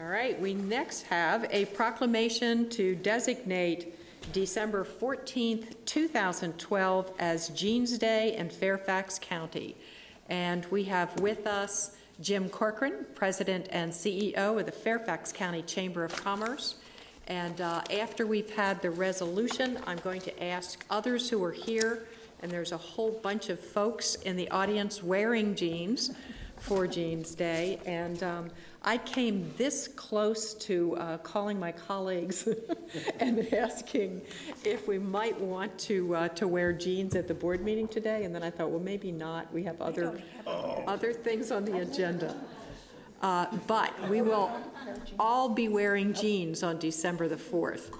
All right, we next have a proclamation to designate December 14th, 2012 as Jeans Day in Fairfax County. And we have with us Jim Corcoran, President and CEO of the Fairfax County Chamber of Commerce. And after we've had the resolution, I'm going to ask others who are here, and there's a whole bunch of folks in the audience wearing jeans for Jeans Day. And I came this close to calling my colleagues and asking if we might want to wear jeans at the board meeting today, and then I thought, well, maybe not. We have other things on the agenda. But we will all be wearing jeans on December the 4th.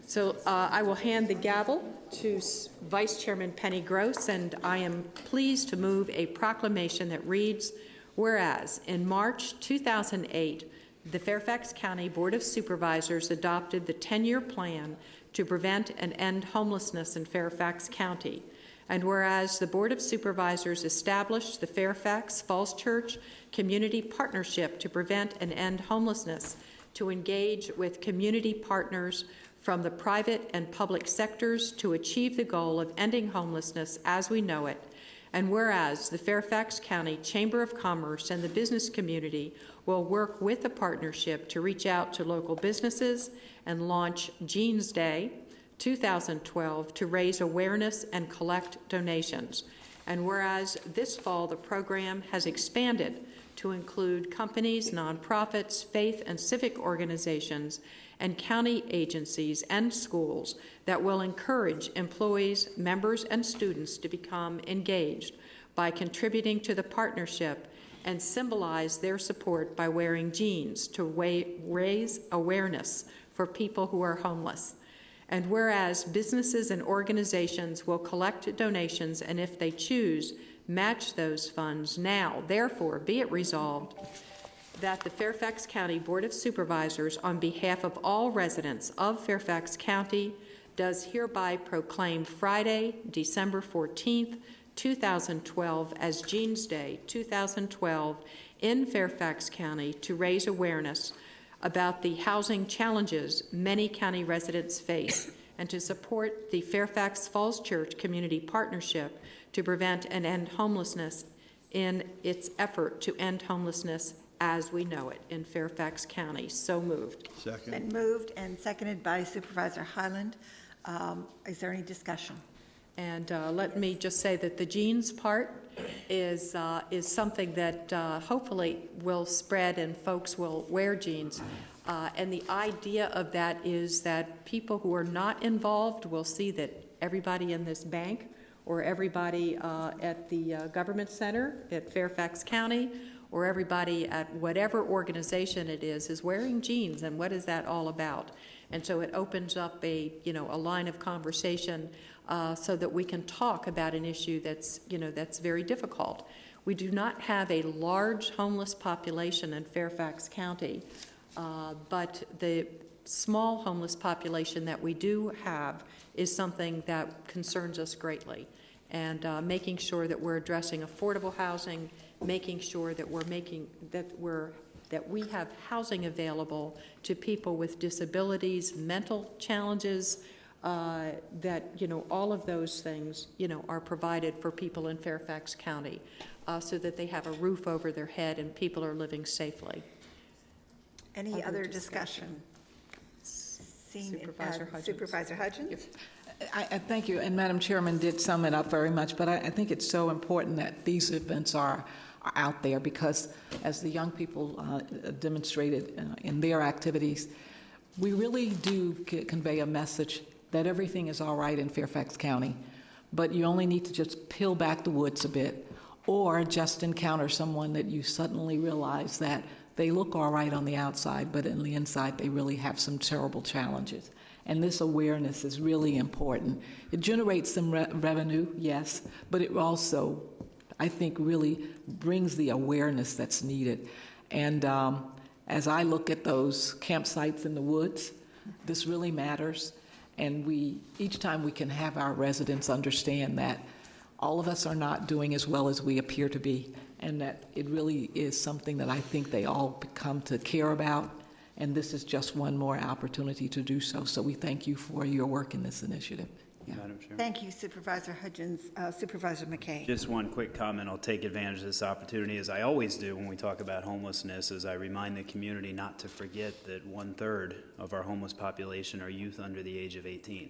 So I will hand the gavel to Vice Chairman Penny Gross, and I am pleased to move a proclamation that reads, whereas in March 2008, the Fairfax County Board of Supervisors adopted the 10-year plan to prevent and end homelessness in Fairfax County. And whereas the Board of Supervisors established the Fairfax Falls Church Community Partnership to prevent and end homelessness, to engage with community partners from the private and public sectors to achieve the goal of ending homelessness as we know it. And whereas the Fairfax County Chamber of Commerce and the business community will work with the partnership to reach out to local businesses and launch Jeans Day 2012 to raise awareness and collect donations. And whereas this fall the program has expanded to include companies, nonprofits, faith and civic organizations, and county agencies and schools that will encourage employees, members, and students to become engaged by contributing to the partnership and symbolize their support by wearing jeans to raise awareness for people who are homeless. And whereas businesses and organizations will collect donations and, if they choose, match those funds now, therefore, be it resolved that the Fairfax County Board of Supervisors, on behalf of all residents of Fairfax County, does hereby proclaim Friday, December 14th, 2012 as Jeans Day 2012 in Fairfax County to raise awareness about the housing challenges many county residents face and to support the Fairfax Falls Church Community Partnership to prevent and end homelessness in its effort to end homelessness as we know it in Fairfax County. So moved. Second. Been moved and seconded by Supervisor Highland. Is there any discussion? And let me just say that the jeans part is something that hopefully will spread and folks will wear jeans. And the idea of that is that people who are not involved will see that everybody in this bank or everybody at the government center at Fairfax County or everybody at whatever organization it is wearing jeans, and what is that all about? And so it opens up a line of conversation so that we can talk about an issue that's very difficult. We do not have a large homeless population in Fairfax County, but the small homeless population that we do have is something that concerns us greatly. And making sure that we're addressing affordable housing, making sure that we have housing available to people with disabilities, mental challenges, that all of those things are provided for people in Fairfax County, so that they have a roof over their head and people are living safely. Any other discussion? Supervisor Hudgens. Yes. I thank you, and Madam Chairman did sum it up very much, but I think it's so important that these events are out there because, as the young people demonstrated in their activities, we really do convey a message that everything is all right in Fairfax County, but you only need to just peel back the woods a bit or just encounter someone that you suddenly realize that they look all right on the outside, but on the inside they really have some terrible challenges. And this awareness is really important. It generates some revenue, yes, but it also, I think, really brings the awareness that's needed. And as I look at those campsites in the woods, this really matters. And each time we can have our residents understand that all of us are not doing as well as we appear to be, and that it really is something that I think they all come to care about, and this is just one more opportunity to do so. So we thank you for your work in this initiative. Yeah. Madam Chair. Thank you, Supervisor Hudgens. Supervisor McKay. Just one quick comment. I'll take advantage of this opportunity, as I always do when we talk about homelessness, as I remind the community not to forget that 1/3 of our homeless population are youth under the age of 18.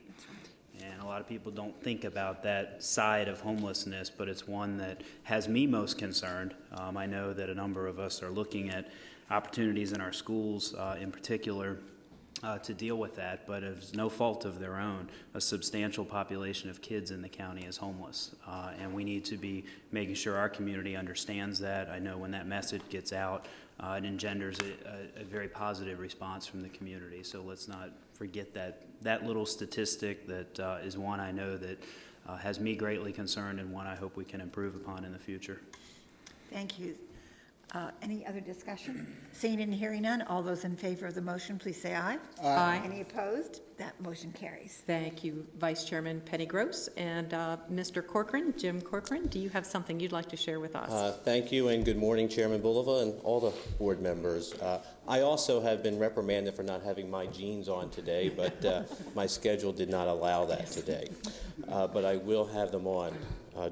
And a lot of people don't think about that side of homelessness, but it's one that has me most concerned. I know that a number of us are looking at opportunities in our schools in particular to deal with that, but it's no fault of their own. A substantial population of kids in the county is homeless, and we need to be making sure our community understands that. I know when that message gets out, it engenders a very positive response from the community, so let's not forget that little statistic that is one I know that has me greatly concerned, and one I hope we can improve upon in the future. Thank you. Any other discussion? Seeing and hearing none, all those in favor of the motion, please say aye. Aye. Any opposed? That motion carries. Thank you, Vice Chairman Penny Gross. And Mr. Corcoran, Jim Corcoran, do you have something you'd like to share with us? Thank you, and good morning, Chairman Bulova and all the board members. I also have been reprimanded for not having my jeans on today, but my schedule did not allow that today. But I will have them on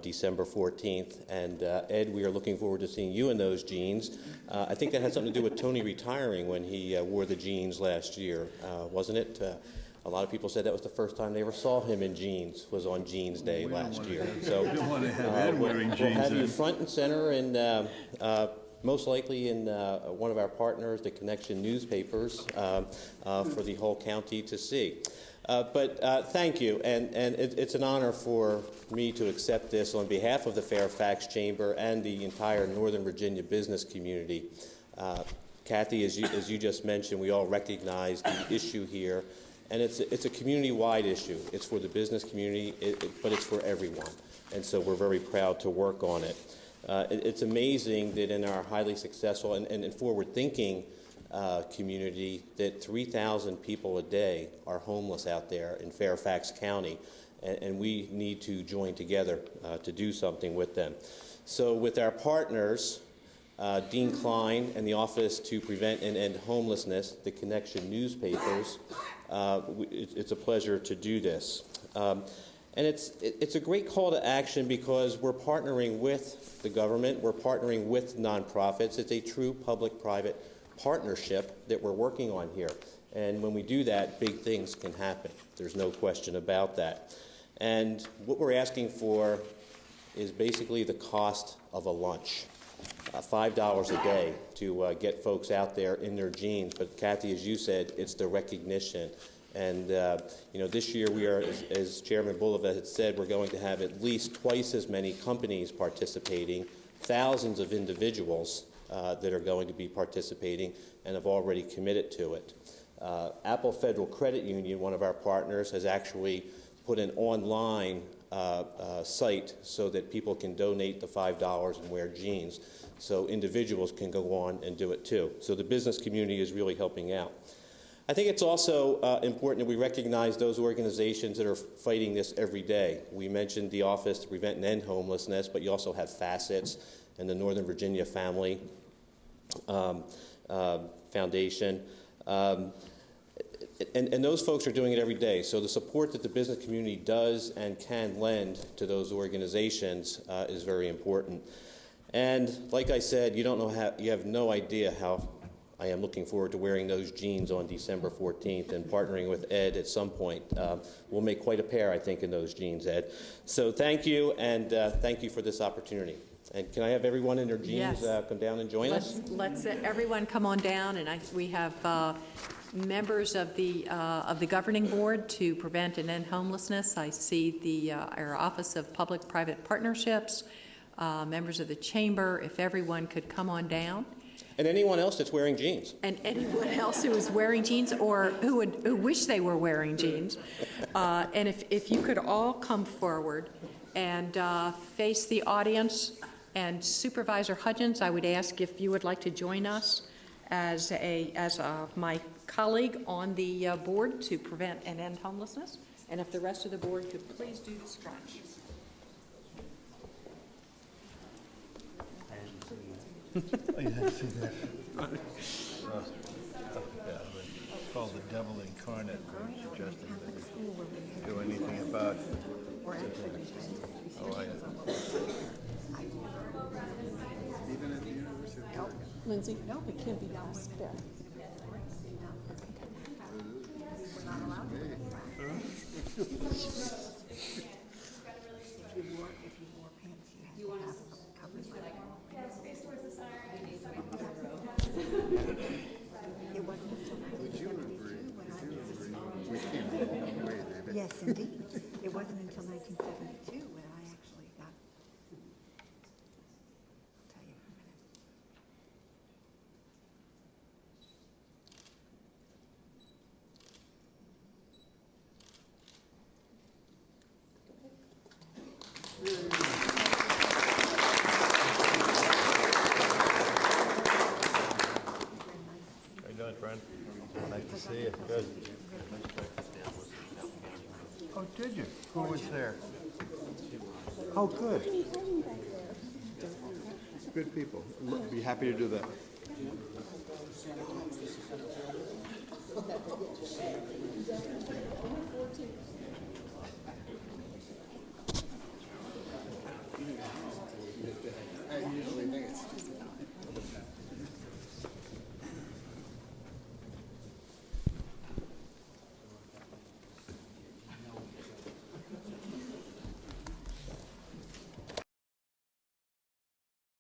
December 14th. And Ed, we are looking forward to seeing you in those jeans. I think that had something to do with Tony retiring when he wore the jeans last year, wasn't it? A lot of people said that was the first time they ever saw him in jeans, was on Jeans Day last year. So we don't want to have Ed wearing jeans. We'll have you front and center, and most likely in one of our partners, the Connection newspapers, for the whole county to see. But thank you, and it's an honor for me to accept this on behalf of the Fairfax Chamber and the entire Northern Virginia business community. Kathy, as you just mentioned, we all recognize the issue here, and it's a community-wide issue. It's for the business community, but it's for everyone, and so we're very proud to work on it. It's amazing that in our highly successful and forward-thinking community that 3,000 people a day are homeless out there in Fairfax County, and we need to join together to do something with them. So with our partners, Dean Klein and the Office to Prevent and End Homelessness, the Connection newspapers, it's a pleasure to do this. And it's a great call to action because we're partnering with the government, we're partnering with nonprofits. It's a true public-private partnership that we're working on here. And when we do that, big things can happen. There's no question about that. And what we're asking for is basically the cost of a lunch, $5 a day to get folks out there in their jeans. But Kathy, as you said, it's the recognition. And this year we are, as Chairman Bulova had said, we're going to have at least twice as many companies participating, thousands of individuals that are going to be participating and have already committed to it. Apple Federal Credit Union, one of our partners, has actually put an online site so that people can donate the $5 and wear jeans. So individuals can go on and do it too. So the business community is really helping out. I think it's also important that we recognize those organizations that are fighting this every day. We mentioned the Office to Prevent and End Homelessness, but you also have Facets and the Northern Virginia Family Foundation. And those folks are doing it every day. So the support that the business community does and can lend to those organizations is very important. And like I said, you have no idea how I am looking forward to wearing those jeans on December 14th and partnering with Ed at some point. We'll make quite a pair, I think, in those jeans, Ed. So thank you, and thank you for this opportunity. And can I have everyone in their jeans come down and join us? Let's everyone come on down, and we have members of the governing board to prevent and end homelessness. I see our Office of Public-Private Partnerships, members of the chamber. If everyone could come on down. And anyone else that's wearing jeans. And anyone else who is wearing jeans or who wish they were wearing jeans. And if you could all come forward and face the audience. And Supervisor Hudgens, I would ask if you would like to join us as my colleague on the board to prevent and end homelessness. And if the rest of the board could please do the stretch. Oh, yeah, I've seen that. Yeah, it's called The Devil Incarnate, and suggesting that you do anything about it. Oh, I Lindsay? No, it can't be lost there. Yes, indeed. It wasn't until 1972 when I actually got, I'll tell you in a minute. How you doing, friend? Nice to see you. Good. Oh, did you? Who was there? Oh, good. Good people. Be happy to do that.